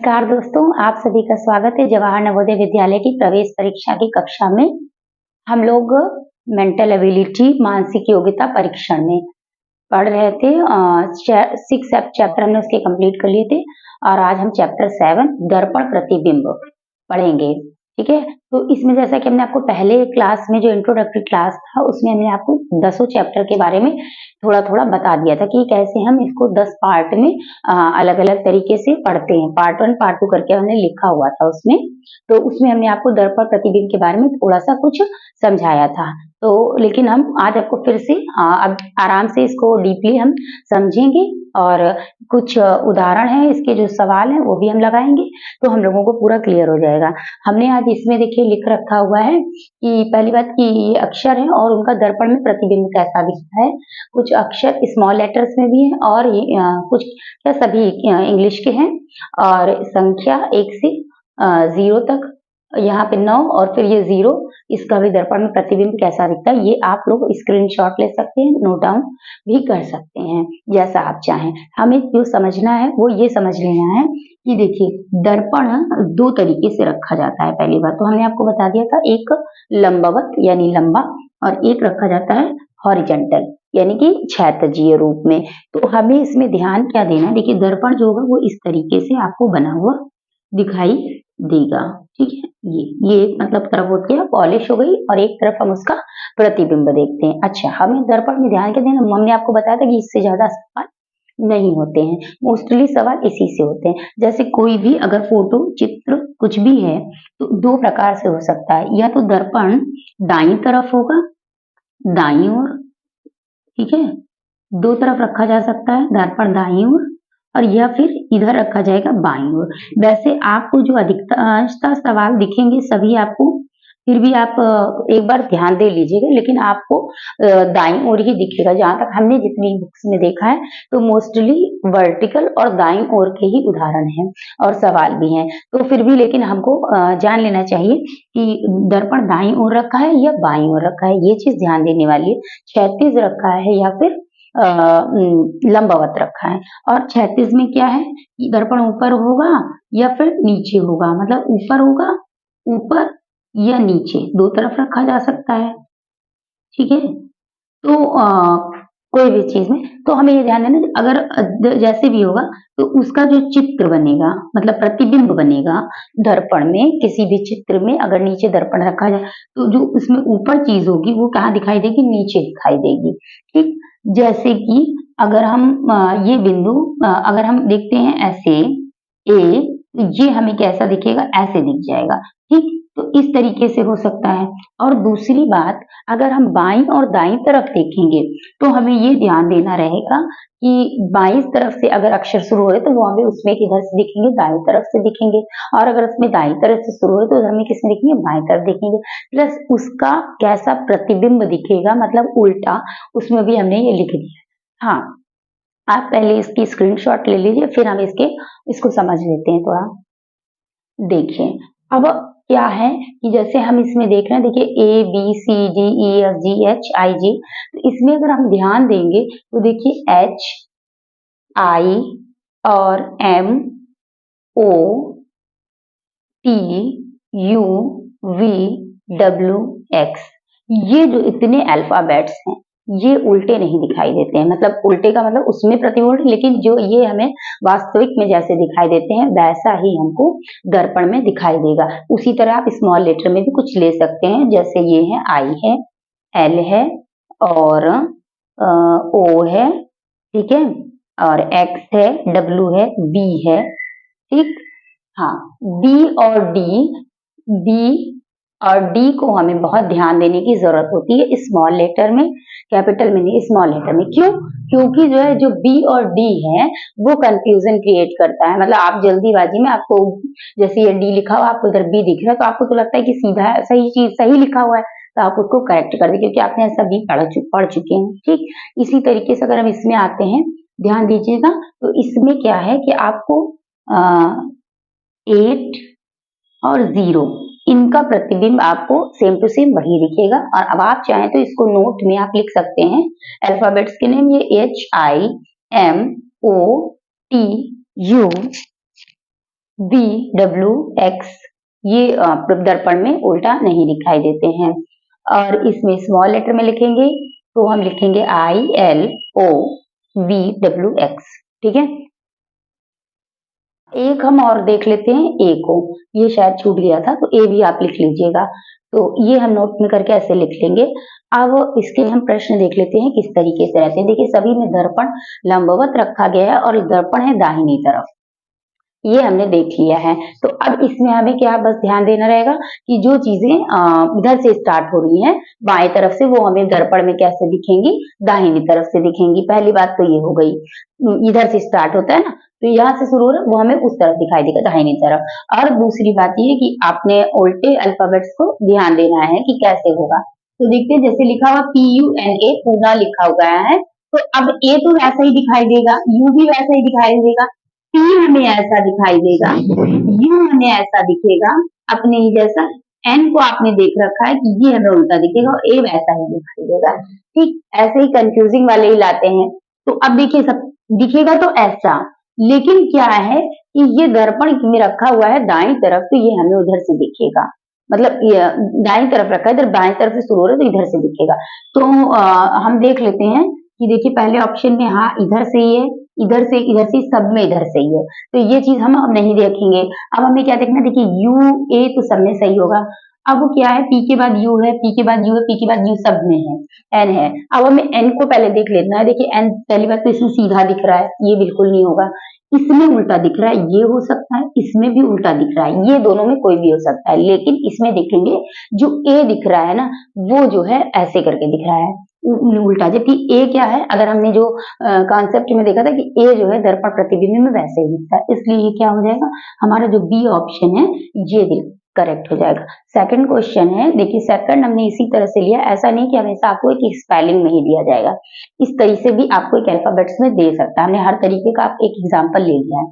नमस्कार दोस्तों, आप सभी का स्वागत है जवाहर नवोदय विद्यालय की प्रवेश परीक्षा की कक्षा में। हम लोग मेंटल एबिलिटी मानसिक योग्यता परीक्षण में पढ़ रहे थे। 6 चैप्टर हमने उसके कंप्लीट कर लिए थे और आज हम चैप्टर 7 दर्पण प्रतिबिंब पढ़ेंगे। ठीक है, तो इसमें जैसा कि हमने आपको पहले क्लास में जो इंट्रोडक्टरी क्लास था उसमें हमने आपको 10 चैप्टर के बारे में थोड़ा थोड़ा बता दिया था कि कैसे हम इसको 10 पार्ट में अलग अलग तरीके से पढ़ते हैं। पार्ट 1 पार्ट 2 करके हमने लिखा हुआ था उसमें। तो उसमें हमने आपको दर्पण प्रतिबिंब के बारे में थोड़ा सा कुछ समझाया था। तो लेकिन हम आज आपको फिर से अब आराम से इसको डीपली हम समझेंगे और कुछ उदाहरण है, इसके जो सवाल है वो भी हम लगाएंगे तो हम लोगों को पूरा क्लियर हो जाएगा। हमने आज इसमें देखिए लिख रखा हुआ है कि पहली बात कि ये अक्षर है और उनका दर्पण में प्रतिबिंब कैसा दिखता है। कुछ अक्षर स्मॉल लेटर्स में भी है और कुछ या सभी इंग्लिश के हैं और संख्या 1 से 0 तक, यहाँ पे 9 और फिर ये 0, इसका भी दर्पण में प्रतिबिंब कैसा दिखता है ये आप लोग स्क्रीनशॉट ले सकते हैं, नोट डाउन भी कर सकते हैं जैसा आप चाहें। हमें जो समझना है वो ये समझ लेना है कि देखिए दर्पण 2 तरीके से रखा जाता है। पहली बात तो हमने आपको बता दिया था, एक लंबवत यानी लंबा और एक रखा जाता है हॉरिजॉन्टल यानी कि क्षैतिजीय रूप में। तो हमें इसमें ध्यान क्या देना है, देखिए दर्पण जो होगा वो इस तरीके से आपको बना हुआ दिखाई देगा। ठीक है, ये एक मतलब तरफ होती है पॉलिश हो गई और एक तरफ हम उसका प्रतिबिंब देखते हैं। अच्छा, हमें दर्पण में ध्यान क्या देना, हमने आपको बताया था कि इससे ज्यादा सवाल नहीं होते हैं, मोस्टली सवाल इसी से होते हैं। जैसे कोई भी अगर फोटो चित्र कुछ भी है तो 2 प्रकार से हो सकता है, या तो दर्पण दाईं तरफ होगा, दाईं ओर, ठीक है, 2 तरफ रखा जा सकता है दर्पण दाईं ओर और या फिर इधर रखा जाएगा बाईं ओर। वैसे आपको जो अधिकांशतः सवाल दिखेंगे सभी आपको, फिर भी आप एक बार ध्यान दे लीजिएगा, लेकिन आपको दाईं ओर ही दिखेगा। जहां तक हमने जितनी बुक्स में देखा है तो मोस्टली वर्टिकल और दाईं ओर के ही उदाहरण हैं और सवाल भी हैं। तो फिर भी लेकिन हमको जान लेना चाहिए कि दर्पण दाईं ओर रखा है या बाईं ओर रखा है, ये चीज ध्यान देने वाली है। क्षैतिज रखा है या फिर लंबवत रखा है। और क्षैतिज में क्या है, दर्पण ऊपर होगा या फिर नीचे होगा, मतलब ऊपर होगा, ऊपर या नीचे, 2 तरफ रखा जा सकता है। ठीक है, तो कोई भी चीज में तो हमें ये ध्यान देना, अगर जैसे भी होगा तो उसका जो चित्र बनेगा मतलब प्रतिबिंब बनेगा दर्पण में, किसी भी चित्र में अगर नीचे दर्पण रखा जाए तो जो उसमें ऊपर चीज होगी वो कहाँ दिखाई देगी, नीचे दिखाई देगी। ठीक, जैसे कि अगर हम ये बिंदु अगर हम देखते हैं ऐसे ए, तो ये हमें कैसा दिखेगा, ऐसे दिख जाएगा। ठीक, तो इस तरीके से हो सकता है। और दूसरी बात, अगर हम बाईं और दाईं तरफ देखेंगे तो हमें ये ध्यान देना रहेगा कि बाईं तरफ से अगर अक्षर शुरू हो रहे तो वो हमें उसमें किधर से दिखेंगे, दाईं तरफ से दिखेंगे, और अगर उसमें दाईं तरफ से शुरू हो तो हमें किसमें दिखेंगे, बाईं तरफ दिखेंगे। प्लस उसका कैसा प्रतिबिंब दिखेगा मतलब उल्टा, उसमें भी हमने ये लिख दिया। हाँ, आप पहले इसकी स्क्रीनशॉट ले लीजिए, फिर हम इसको समझ लेते हैं थोड़ा। देखिए अब क्या है कि जैसे हम इसमें देख रहे हैं, देखिए A B C D E F G H I G, तो इसमें अगर हम ध्यान देंगे तो देखिए एच आई और M O T U V W X, ये जो इतने अल्फाबेट्स हैं ये उल्टे नहीं दिखाई देते हैं। मतलब उल्टे का मतलब उसमें प्रतिबिंब, लेकिन जो ये हमें वास्तविक में जैसे दिखाई देते हैं वैसा ही हमको दर्पण में दिखाई देगा। उसी तरह आप स्मॉल लेटर में भी कुछ ले सकते हैं, जैसे ये है आई है, एल है और ओ है, ठीक है, और एक्स है, डब्ल्यू है, बी है। ठीक, हाँ, बी और डी को हमें बहुत ध्यान देने की जरूरत होती है स्मॉल लेटर में, कैपिटल में नहीं, स्मॉल लेटर में। क्यों? क्योंकि जो है जो बी और डी है वो कंफ्यूजन क्रिएट करता है। मतलब आप जल्दीबाजी में, आपको जैसे ये डी लिखा हुआ आपको इधर बी दिख रहा है तो आपको तो लगता है कि सीधा सही चीज सही लिखा हुआ है, तो आप उसको करेक्ट कर दें क्योंकि आपने ऐसा बी पढ़ चुके हैं। ठीक, इसी तरीके से अगर हम इसमें आते हैं, ध्यान दीजिएगा, तो इसमें क्या है कि आपको 8 और 0 इनका प्रतिबिंब आपको सेम टू सेम वही दिखेगा। और अब आप चाहें तो इसको नोट में आप लिख सकते हैं अल्फाबेट्स के नेम, ये H I M O T U VWX ये दर्पण में उल्टा नहीं दिखाई देते हैं। और इसमें स्मॉल लेटर में लिखेंगे तो हम लिखेंगे ILOVWX, ठीक है। एक हम और देख लेते हैं ए को, ये शायद छूट गया था तो ए भी आप लिख लीजिएगा। तो ये हम नोट में करके ऐसे लिख लेंगे। अब इसके हम प्रश्न देख लेते हैं किस तरीके से रहते हैं। देखिए सभी में दर्पण लंबवत रखा गया है और दर्पण है दाहिनी तरफ, ये हमने देख लिया है। तो अब इसमें हमें क्या बस ध्यान देना रहेगा कि जो चीजें इधर से स्टार्ट हो रही हैं बाएं तरफ से, वो हमें दर्पण में कैसे दिखेंगी, दाहिनी तरफ से दिखेंगी। पहली बात तो ये हो गई, इधर से स्टार्ट होता है ना, तो यहाँ से शुरू हो रहा है वो हमें उस तरफ दिखाई देगा, दाहिनी तरफ। और दूसरी बात ये कि आपने उल्टे अल्फाबेट्स को ध्यान देना है कि कैसे होगा। तो देखते हैं, जैसे लिखा हुआ PUNA पूना लिखा हुआ है, तो अब ए तो वैसा ही दिखाई देगा, यू भी वैसा ही दिखाई देगा, P हमें ऐसा दिखाई देगा, U हमें ऐसा दिखेगा अपने ही जैसा, N को आपने देख रखा है कि ये हमें उल्टा दिखेगा और A वैसा ही दिखाई देगा। ठीक ऐसे ही कंफ्यूजिंग वाले ही लाते हैं। तो अब देखिए सब दिखेगा तो ऐसा, लेकिन क्या है कि ये दर्पण में रखा हुआ है दाईं तरफ, तो ये हमें उधर से दिखेगा। मतलब ये दाईं तरफ रखा है, इधर बाएं तरफ से शुरू हो रहा है तो इधर से दिखेगा। तो हम देख लेते हैं कि देखिए पहले ऑप्शन में हाँ इधर से ही है, इधर से सब में इधर से ही है, तो ये चीज हम अब नहीं देखेंगे। अब हमें क्या देखना, देखिए UA तो सब में सही होगा। अब वो क्या है, P के बाद U है, P के बाद U है, P के बाद U सब में है, N है। अब हमें N को पहले देख लेना है। देखिए N पहली बात तो इसमें सीधा दिख रहा है, ये बिल्कुल नहीं होगा। इसमें उल्टा दिख रहा है, ये हो सकता है, इसमें भी उल्टा दिख रहा है, ये दोनों में कोई भी हो सकता है। लेकिन इसमें देखेंगे जो A दिख रहा है ना, वो जो है ऐसे करके दिख रहा है उल्टा, जबकि ए क्या है, अगर हमने जो कॉन्सेप्ट में देखा था कि ए जो है दर्पण प्रतिबिंब में वैसे ही दिखता है, इसलिए ये क्या हो जाएगा, हमारा जो बी ऑप्शन है ये करेक्ट हो जाएगा। सेकंड क्वेश्चन है, देखिए सेकंड हमने इसी तरह से लिया, ऐसा नहीं कि हमेशा आपको एक स्पेलिंग में ही दिया जाएगा, इस तरीके से भी आपको एक अल्फाबेट्स में दे सकता है। हमने हर तरीके का एक एग्जाम्पल ले लिया है।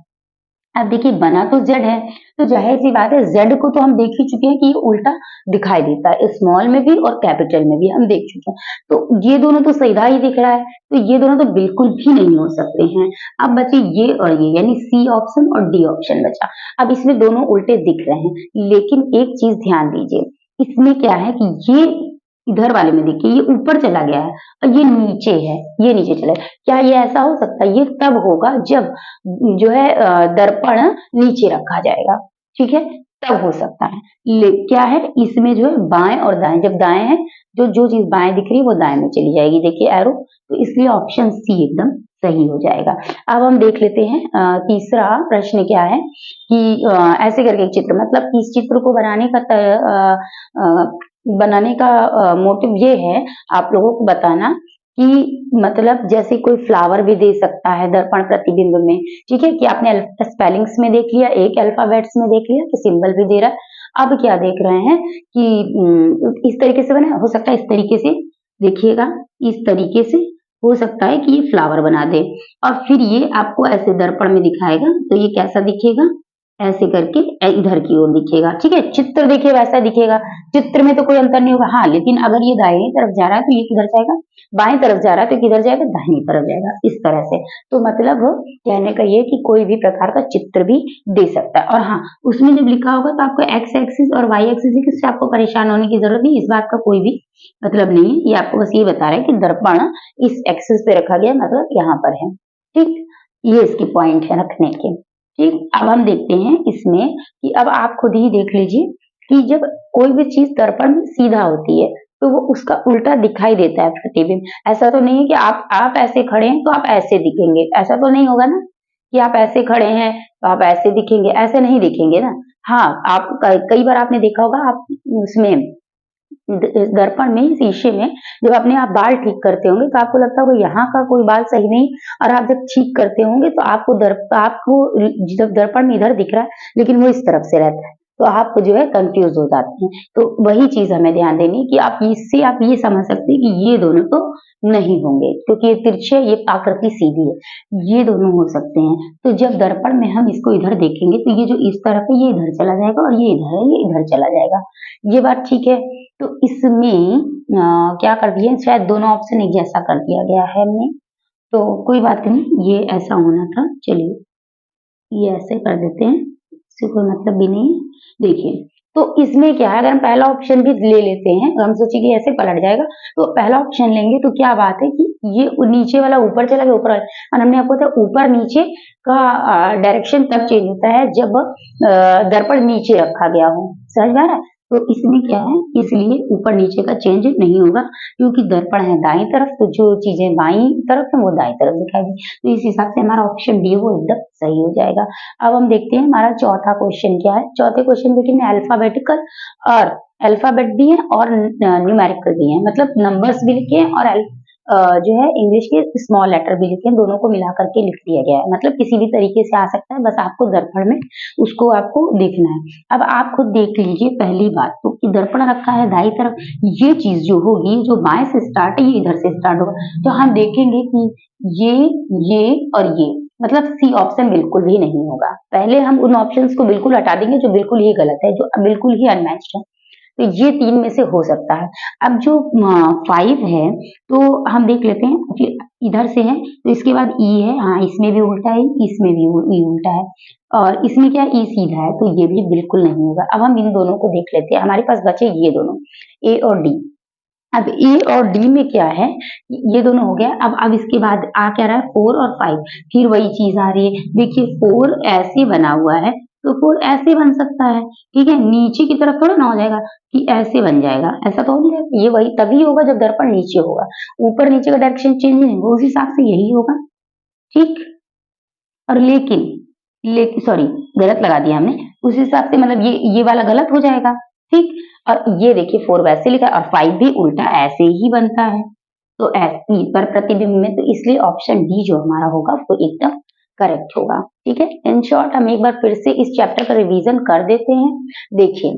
अब देखिए बना तो जेड है, तो जाहिर सी बात है जेड को तो हम देख ही चुके हैं कि ये उल्टा दिखाई देता है, स्मॉल में भी और कैपिटल में भी हम देख चुके हैं। तो ये दोनों तो सीधा ही दिख रहा है, तो ये दोनों तो बिल्कुल भी नहीं हो सकते हैं। अब बचे ये और ये, यानी सी ऑप्शन और डी ऑप्शन बचा। अब इसमें दोनों उल्टे दिख रहे हैं, लेकिन एक चीज ध्यान दीजिए, इसमें क्या है कि ये इधर वाले में देखिए ये ऊपर चला गया है और ये नीचे है, ये नीचे चला है। क्या ये ऐसा हो सकता है? ये तब होगा जब जो है दर्पण नीचे रखा जाएगा, ठीक है, तब हो सकता है। क्या है इसमें जो है बाएं और दाएं, जब दाएं है जो चीज बाएं दिख रही है वो दाएं में चली जाएगी, देखिए एरो, तो इसलिए ऑप्शन सी एकदम सही हो जाएगा। अब हम देख लेते हैं तीसरा प्रश्न क्या है कि ऐसे करके एक चित्र, मतलब इस चित्र को बनाने का मोटिव ये है आप लोगों को बताना कि मतलब जैसे कोई फ्लावर भी दे सकता है दर्पण प्रतिबिंब में, ठीक है, कि आपने स्पेलिंग्स में देख लिया, एक अल्फाबेट्स में देख लिया कि सिंबल भी दे रहा है। अब क्या देख रहे हैं कि इस तरीके से बना, हो सकता है इस तरीके से, देखिएगा इस तरीके से हो सकता है कि ये फ्लावर बना दे और फिर ये आपको ऐसे दर्पण में दिखाएगा, तो ये कैसा दिखेगा, ऐसे करके इधर की ओर दिखेगा, ठीक है। चित्र देखिए वैसा दिखेगा, चित्र में तो कोई अंतर नहीं होगा, हाँ लेकिन अगर ये दाहिनी तरफ जा रहा है तो ये किधर जाएगा, बाएं तरफ जा रहा है तो किधर जाएगा, दाहिनी तरफ जाएगा, इस तरह से। तो मतलब कहने का ये कि कोई भी प्रकार का चित्र भी दे सकता है। और हाँ, उसमें जब लिखा होगा तो आपको एक्स एक्सिस और वाई एक्सिस से आपको परेशान होने की जरूरत नहीं, इस बात का कोई भी मतलब नहीं है, ये आपको बस ये बता रहा है कि दर्पण इस एक्सिस पे रखा गया, मतलब यहाँ पर है, ठीक, ये इसकी पॉइंट है रखने के, ठीक। अब हम देखते हैं इसमें कि अब आप खुद ही देख लीजिए कि जब कोई भी चीज दर्पण में सीधा होती है तो वो उसका उल्टा दिखाई देता है प्रतिबिंब। ऐसा तो नहीं है कि आप ऐसे खड़े हैं तो आप ऐसे दिखेंगे, ऐसा तो नहीं होगा ना कि आप ऐसे खड़े हैं तो आप ऐसे दिखेंगे, ऐसे नहीं दिखेंगे ना। हाँ, आप कई बार आपने देखा होगा, आप उसमें दर्पण में, शीशे में जब अपने आप बाल ठीक करते होंगे तो आपको लगता होगा यहाँ का कोई बाल सही नहीं, और आप जब ठीक करते होंगे तो आपको जब दर्पण में इधर दिख रहा है लेकिन वो इस तरफ से रहता है, तो आप जो है कंफ्यूज हो जाते हैं। तो वही चीज हमें ध्यान देनी कि आप इससे आप ये समझ सकते हैं कि ये दोनों तो नहीं होंगे क्योंकि ये तिरछे, ये आकृति सीधी है, ये दोनों हो सकते हैं। तो जब दर्पण में हम इसको इधर देखेंगे तो ये जो इस तरफ है ये इधर चला जाएगा और ये इधर है ये इधर चला जाएगा, ये बात ठीक है। तो इसमें क्या कर दिया, शायद दोनों ऑप्शन एक जैसा कर दिया गया है हमने, तो कोई बात नहीं, ये ऐसा होना था, चलिए ये ऐसे कर देते हैं, इससे कोई मतलब भी नहीं है। देखिए, तो इसमें क्या है, अगर हम पहला ऑप्शन भी ले लेते हैं, हम सोचे कि ऐसे पलट जाएगा, तो पहला ऑप्शन लेंगे तो क्या बात है कि ये नीचे वाला ऊपर चला गया, ऊपर वाला, और हमने आपको बताया ऊपर नीचे का डायरेक्शन तब चेंज होता है जब दर्पण नीचे रखा गया हो। समझ में आ रहा है? तो इसमें क्या है, इसलिए ऊपर नीचे का चेंज नहीं होगा, क्योंकि दर्पण है दाईं तरफ, तो जो चीजें बाईं तरफ है वो दाईं तरफ दिखाएगी। तो इस हिसाब से हमारा ऑप्शन डी वो एकदम सही हो जाएगा। अब हम देखते हैं हमारा चौथा क्वेश्चन क्या है। चौथे क्वेश्चन देखिए, अल्फाबेटिकल और अल्फाबेट भी है और न्यूमेरिकल भी है, मतलब नंबर्स भी लिखे हैं और जो है इंग्लिश के स्मॉल लेटर भी लिखे हैं, दोनों को मिला करके लिख दिया गया है। मतलब किसी भी तरीके से आ सकता है, बस आपको दर्पण में उसको आपको देखना है। अब आप खुद देख लीजिए, पहली बात तो कि दर्पण रखा है दाईं तरफ, ये चीज जो होगी, जो बाएं से स्टार्ट है ये इधर से स्टार्ट होगा, तो हम देखेंगे कि ये और ये, मतलब सी ऑप्शन बिल्कुल भी नहीं होगा। पहले हम उन ऑप्शंस को बिल्कुल हटा देंगे जो बिल्कुल ही गलत है, जो बिल्कुल ही अनमैच्ड है। तो ये 3 में से हो सकता है। अब जो 5 है, तो हम देख लेते हैं कि इधर से है, तो इसके बाद ई है, हाँ इसमें भी उल्टा है, इसमें भी ई उल्टा है, और इसमें क्या ई सीधा है, तो ये भी बिल्कुल नहीं होगा। अब हम इन दोनों को देख लेते हैं, हमारे पास बचे ये दोनों, ए और डी। अब ए और डी में क्या है, ये दोनों हो गया। अब इसके बाद आ क्या रहा है, 4 और 5, फिर वही चीज आ रही है। देखिए 4 ऐसे बना हुआ है, तो 4 ऐसे बन सकता है, ठीक है, नीचे की तरफ थोड़ा ना हो जाएगा कि ऐसे बन जाएगा, ऐसा तो हो नहीं जाएगा। ये वही तभी होगा जब दर्पण नीचे होगा, ऊपर नीचे का डायरेक्शन चेंज नहीं होगा, उस हिसाब से यही होगा, ठीक। और लेकिन सॉरी, गलत लगा दिया हमने, उस हिसाब से मतलब ये वाला गलत हो जाएगा, ठीक। और ये देखिए 4 वैसे लिखा है और 5 भी उल्टा ऐसे ही बनता है, तो ऐसे पर प्रतिबिंब में, तो इसलिए ऑप्शन डी जो हमारा होगा वो एकदम करेक्ट होगा, ठीक है। इन शॉर्ट हम एक बार फिर से इस चैप्टर का रिवीजन कर देते हैं। देखिए,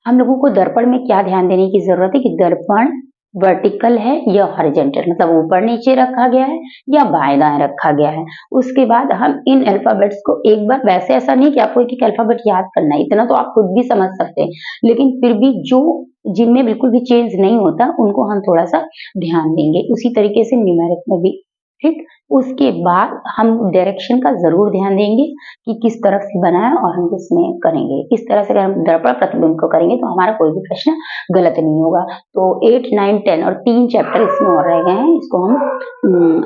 हम लोगों को दर्पण में क्या ध्यान देने की जरूरत है कि दर्पण वर्टिकल है या हॉरिजॉन्टल, मतलब ऊपर नीचे रखा गया है या बाएं दाएं रखा गया है। उसके बाद हम इन अल्फाबेट्स को एक बार, वैसे ऐसा नहीं कि आपको एक एक अल्फाबेट याद करना है, इतना तो आप खुद भी समझ सकते हैं, लेकिन फिर भी जो जिनमें बिल्कुल भी चेंज नहीं होता उनको हम थोड़ा सा ध्यान देंगे। उसी तरीके से न्यूमेरिक में भी, ठीक। उसके बाद हम डायरेक्शन का जरूर ध्यान देंगे कि किस तरफ से बना है और हम किसमें करेंगे, किस तरह से अगर हम दर्पण प्रतिबिंब को करेंगे तो हमारा कोई भी प्रश्न गलत नहीं होगा। तो 8, 9, 10 और 3 चैप्टर इसमें और रह गए हैं, इसको हम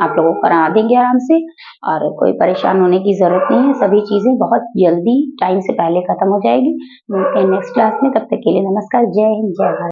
आप लोगों को करा देंगे आराम से, और कोई परेशान होने की जरूरत नहीं है। सभी चीजें बहुत जल्दी टाइम से पहले खत्म हो जाएगी। मिलते हैं नेक्स्ट क्लास में, तब तक के लिए नमस्कार, जय हिंद, जय भारत।